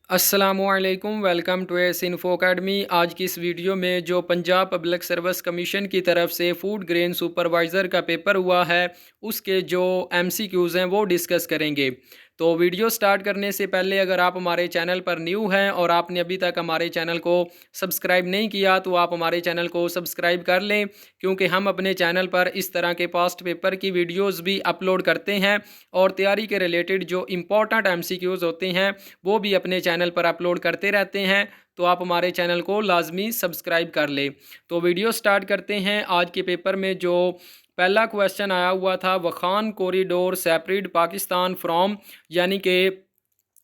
अस्सलामुअलैकुम, welcome to S info academy. आज की इस वीडियो में जो पंजाब पब्लिक सर्विस कमीशन की तरफ से फूड ग्रेन सुपरवाइज़र का पेपर हुआ है, उसके जो एमसीक्यूज़ हैं वो डिस्कस करेंगे। तो वीडियो स्टार्ट करने से पहले अगर आप हमारे चैनल पर न्यू हैं और आपने अभी तक हमारे चैनल को सब्सक्राइब नहीं किया तो आप हमारे चैनल को सब्सक्राइब कर लें, क्योंकि हम अपने चैनल पर इस तरह के पास्ट पेपर की वीडियोज़ भी अपलोड करते हैं और तैयारी के रिलेटेड जो इम्पोर्टेंट एमसीक्यूज़ होते हैं वो भी अपने चैनल पर अपलोड करते रहते हैं। तो आप हमारे चैनल को लाजमी सब्सक्राइब कर लें। तो वीडियो स्टार्ट करते हैं। आज के पेपर में जो पहला क्वेश्चन आया हुआ था, वखान कॉरिडोर सेपरेट पाकिस्तान फ्रॉम, यानी कि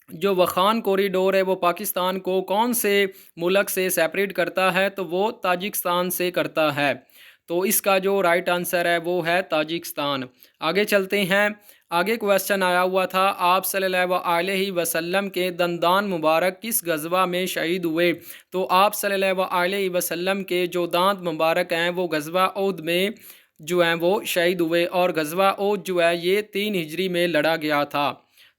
जो वखान कॉरिडोर है वो पाकिस्तान को कौन से मुल्क से सेपरेट करता है, तो वो ताजिकिस्तान से करता है। तो इसका जो राइट आंसर है वो है ताजिकिस्तान। आगे चलते हैं। आगे क्वेश्चन आया हुआ था, आप सल्लल्लाहु अलैहि वसल्लम के दंदान मुबारक किस गज़वा में शहीद हुए। तो आप सल्लल्लाहु अलैहि वसल्लम के जो दांत मुबारक हैं वो गज़वा उहद में जो हैं वो शहीद हुए, और गज़वा उहद जो है ये 3 हिजरी में लड़ा गया था।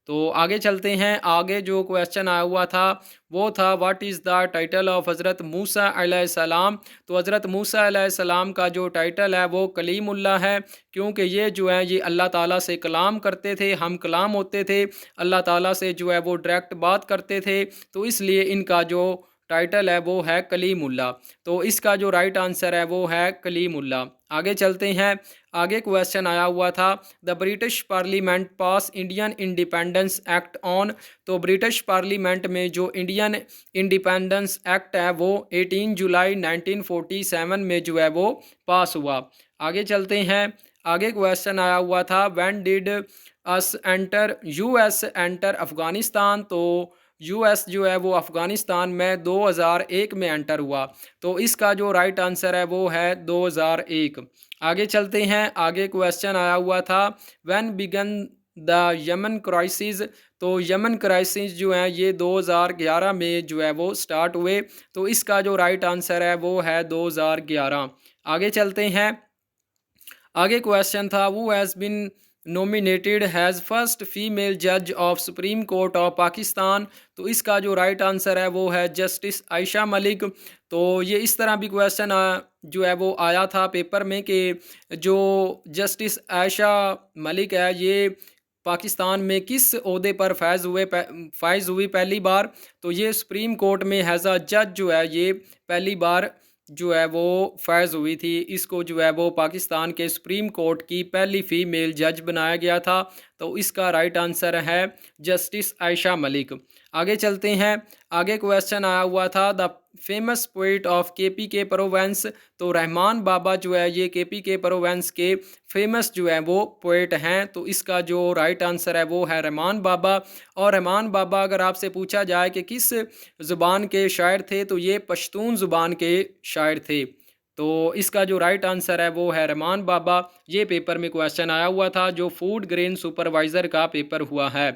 तो आगे चलते हैं। आगे जो क्वेश्चन आया हुआ था वो था, what is the title of हज़रत मूसा अलैहिस्सलाम। तो हज़रत मूसा अलैहिस्सलाम का जो टाइटल है वो कलीमुल्लाह है, क्योंकि ये जो है ये अल्लाह ताला से कलाम करते थे, हम कलाम होते थे, अल्लाह ताला से जो है वो डायरेक्ट बात करते थे, तो इसलिए इनका जो टाइटल है वो है कलीमुल्लाह। तो इसका जो राइट आंसर है वो है कलीमुल्लाह। आगे चलते हैं। आगे क्वेश्चन आया हुआ था, the British parliament pass Indian independence act on. तो ब्रिटिश पार्लियामेंट में जो इंडियन इंडिपेंडेंस एक्ट है वो 18 जुलाई 1947 में जो है वो पास हुआ। आगे चलते हैं। आगे क्वेश्चन आया हुआ था, when did us enter US enter Afghanistan. तो यूएस जो है वो अफ़गानिस्तान में 2001 में एंटर हुआ। तो इसका जो राइट आंसर है वो है 2001। आगे चलते हैं। आगे क्वेश्चन आया हुआ था, when began the Yemen crisis. तो यमन क्राइसिस जो है ये 2011 में जो है वो स्टार्ट हुए। तो इसका जो राइट आंसर है वो है 2011। आगे चलते हैं। आगे क्वेश्चन था, वो has been nominated has first female जज of Supreme Court of Pakistan. तो इसका जो राइट आंसर है वो है जस्टिस आयशा मलिक। तो ये इस तरह भी क्वेश्चन जो है वो आया था पेपर में कि जो जस्टिस आयशा मलिक है ये पाकिस्तान में किस ओहदे पर फाइज हुई पहली बार। तो ये सुप्रीम कोर्ट में हैज़ अ जज जो है ये पहली बार जो है वो फैज़ हुई थी। इसको जो है वो पाकिस्तान के सुप्रीम कोर्ट की पहली फ़ीमेल जज बनाया गया था। तो इसका राइट आंसर है जस्टिस आयशा मलिक। आगे चलते हैं। आगे क्वेश्चन आया हुआ था, द फेमस पोइट ऑफ के प्रोवेंस। तो रहमान बाबा जो है ये के प्रोवेंस के फेमस जो है वो पोइट हैं। तो इसका जो राइट आंसर है वो है रहमान बाबा। और रहमान बाबा अगर आपसे पूछा जाए कि किस ज़ुबान के शायर थे, तो ये पश्तून ज़ुबान के शायर थे। तो इसका जो राइट आंसर है वो है रहमान बाबा। ये पेपर में क्वेश्चन आया हुआ था जो फूड ग्रेन सुपरवाइज़र का पेपर हुआ है।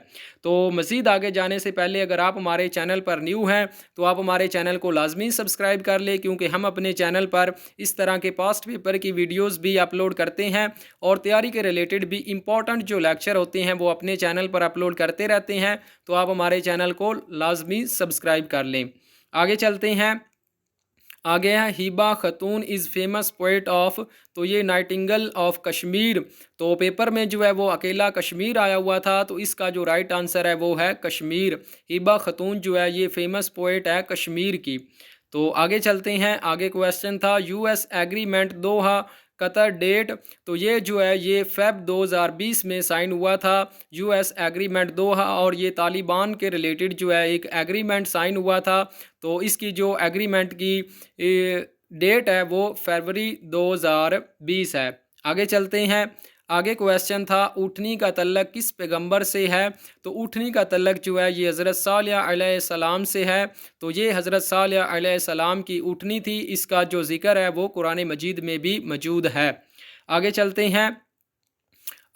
तो मज़ीद आगे जाने से पहले अगर आप हमारे चैनल पर न्यू हैं तो आप हमारे चैनल को लाजमी सब्सक्राइब कर लें, क्योंकि हम अपने चैनल पर इस तरह के पास्ट पेपर की वीडियोज़ भी अपलोड करते हैं और तैयारी के रिलेटेड भी इम्पॉर्टेंट जो लेक्चर होते हैं वो अपने चैनल पर अपलोड करते रहते हैं। तो आप हमारे चैनल को लाजमी सब्सक्राइब कर लें। आगे चलते हैं। आगे है, Hiba Khatun is famous poet of. तो ये नाइटिंगल ऑफ कश्मीर। तो पेपर में जो है वो अकेला कश्मीर आया हुआ था। तो इसका जो राइट आंसर है वो है कश्मीर। हिबा खतून जो है ये फेमस पोइट है कश्मीर की। तो आगे चलते हैं। आगे क्वेश्चन था, US agreement Doha Qatar date. तो ये जो है ये फेब 2020 में साइन हुआ था यूएस एग्रीमेंट दोहा, और ये तालिबान के रिलेटेड जो है एक एग्रीमेंट साइन हुआ था। तो इसकी जो एग्रीमेंट की डेट है वो फरवरी 2020 है। आगे चलते हैं। आगे क्वेश्चन था, ऊँटनी का तल्लक किस पैगंबर से है। तो ऊँटनी का तल्लक जो है ये हज़रत सालेह अलैहिस्सलाम से है। तो ये हज़रत सालेह अलैहिस्सलाम की ऊँटनी थी। इसका जो ज़िक्र है वो कुरान मजीद में भी मौजूद है। आगे चलते हैं।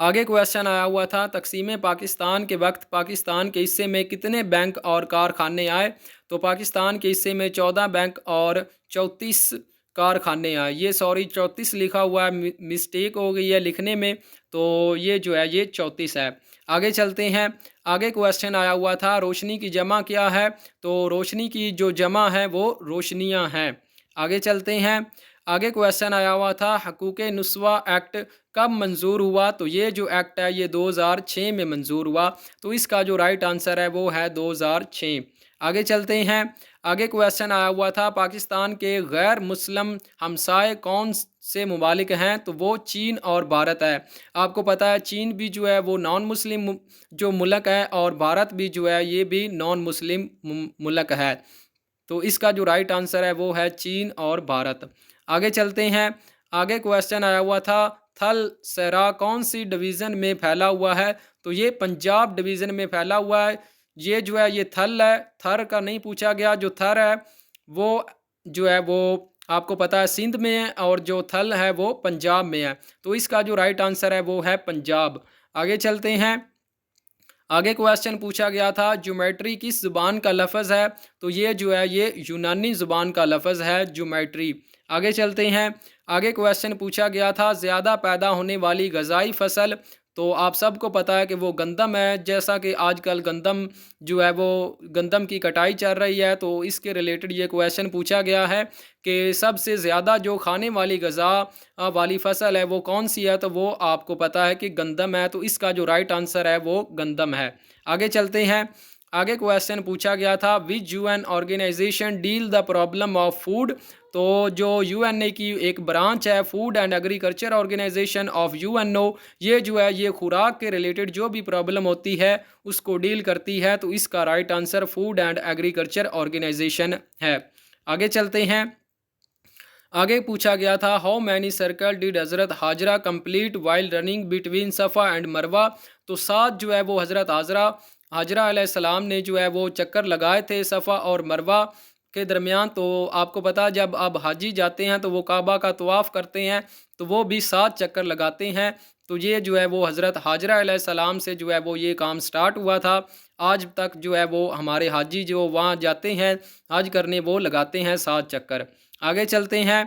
आगे क्वेश्चन आया हुआ था, तकसीम पाकिस्तान के वक्त पाकिस्तान के हिस्से में कितने बैंक और कारखाने आए। तो पाकिस्तान के हिस्से में 14 बैंक और 34 कारखाने आए। ये सॉरी 34 लिखा हुआ है, मिस्टेक हो गई है लिखने में। तो ये जो है ये 34 है। आगे चलते हैं। आगे क्वेश्चन आया हुआ था रोशनी की जमा क्या है, तो रोशनी की जो जमा है वो रोशनियाँ हैं। आगे चलते हैं। आगे क्वेश्चन आया हुआ था हकूक़ नुस्वा एक्ट कब मंजूर हुआ, तो ये जो एक्ट है ये 2006 में मंजूर हुआ। तो इसका जो राइट आंसर है वो है 2006। आगे चलते हैं। आगे क्वेश्चन आया हुआ था पाकिस्तान के गैर मुस्लिम हमसाए कौन से ममालिक हैं, तो वो चीन और भारत है। आपको पता है चीन भी जो है वो नॉन मुस्लिम जो मुल्क है और भारत भी जो है ये भी नॉन मुस्लिम मुल्क है। तो इसका जो राइट आंसर है वो है चीन और भारत। आगे चलते हैं। आगे क्वेश्चन आया हुआ था थल सहरा कौन सी डिवीज़न में फैला हुआ है, तो ये पंजाब डिवीज़न में फैला हुआ है। ये जो है ये थल है, थर का नहीं पूछा गया। जो थर है वो जो है वो आपको पता है सिंध में है और जो थल है वो पंजाब में है। तो इसका जो राइट आंसर है वो है पंजाब। आगे चलते हैं। आगे क्वेश्चन पूछा गया था ज्योमेट्री किस ज़ुबान का लफ्ज़ है, तो ये जो है ये यूनानी ज़ुबान का लफ्ज़ है ज्योमेट्री। आगे चलते हैं। आगे क्वेश्चन पूछा गया था ज़्यादा पैदा होने वाली गज़ाई फसल, तो आप सबको पता है कि वो गंदम है। जैसा कि आजकल गंदम जो है वो गंदम की कटाई चल रही है, तो इसके रिलेटेड ये क्वेश्चन पूछा गया है कि सबसे ज़्यादा जो खाने वाली गज़ा वाली फसल है वो कौन सी है, तो वो आपको पता है कि गंदम है। तो इसका जो राइट आंसर है वो गंदम है। आगे चलते हैं। आगे क्वेश्चन पूछा गया था which UN organization deal the problem of food, तो जो यूएनए की एक ब्रांच है food and agriculture organization of UNO, ये जो है ये खुराक के रिलेटेड जो भी प्रॉब्लम होती है उसको डील करती है। तो इसका right answer food and agriculture organisation है। आगे चलते हैं। आगे पूछा गया था how many circle did Hazrat Hajra complete while running between Safa and Marwa, तो 7 जो है वो हज़रत हाजरा अलैहिस्सलाम ने जो है वो चक्कर लगाए थे सफ़ा और मरवा के दरमियान। तो आपको पता जब आप हाजी जाते हैं तो वो काबा का तवाफ़ करते हैं, तो वो भी 7 चक्कर लगाते हैं। तो ये जो है वो हज़रत हाजरा अलैहिस्सलाम से जो है वो ये काम स्टार्ट हुआ था। आज तक जो है वो हमारे हाजी जो वहाँ जाते हैं हज करने वो लगाते हैं 7 चक्कर। आगे चलते हैं।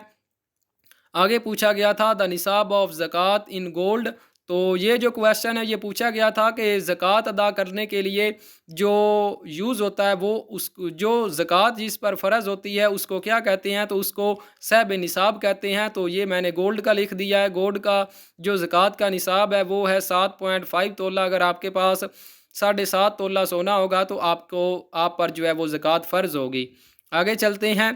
आगे पूछा गया था द निसाब ऑफ ज़कात इन गोल्ड, तो ये जो क्वेश्चन है ये पूछा गया था कि ज़कात अदा करने के लिए जो यूज़ होता है वो उस जो ज़कात जिस पर फ़र्ज़ होती है उसको क्या कहते हैं, तो उसको सहब निसाब कहते हैं। तो ये मैंने गोल्ड का लिख दिया है। गोल्ड का जो ज़कात का निसाब है वो है 7.5 तोला। अगर आपके पास 7.5 तोला सोना होगा तो आप पर जो है वो ज़कात फ़र्ज़ होगी। आगे चलते हैं।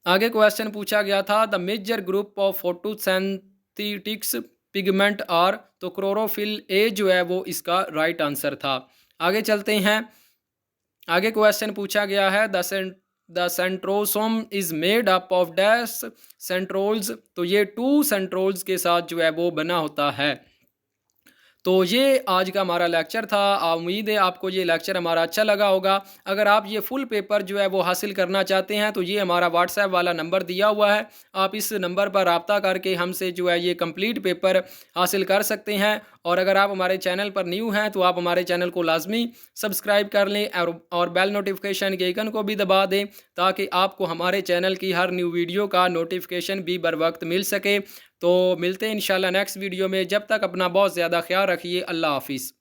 आगे क्वेश्चन पूछा गया था the major group of photosynthetics pigment are, तो क्लोरोफिल ए जो है वो इसका राइट आंसर था। आगे चलते हैं। आगे क्वेश्चन पूछा गया है the centrosome is made up of dash centrioles, तो ये 2 सेंट्रोल्स के साथ जो है वो बना होता है। तो ये आज का हमारा लेक्चर था। उम्मीद है आपको ये लेक्चर हमारा अच्छा लगा होगा। अगर आप ये फुल पेपर जो है वो हासिल करना चाहते हैं तो ये हमारा व्हाट्सएप वाला नंबर दिया हुआ है। आप इस नंबर पर रब्ता करके हमसे जो है ये कंप्लीट पेपर हासिल कर सकते हैं। और अगर आप हमारे चैनल पर न्यू हैं तो आप हमारे चैनल को लाजमी सब्सक्राइब कर लें और बेल नोटिफिकेशन के आइकन को भी दबा दें ताकि आपको हमारे चैनल की हर न्यू वीडियो का नोटिफिकेशन भी बर वक्त मिल सके। तो मिलते हैं इंशाल्लाह नेक्स्ट वीडियो में। जब तक अपना बहुत ज़्यादा ख्याल रखिए। अल्लाह हाफिज़।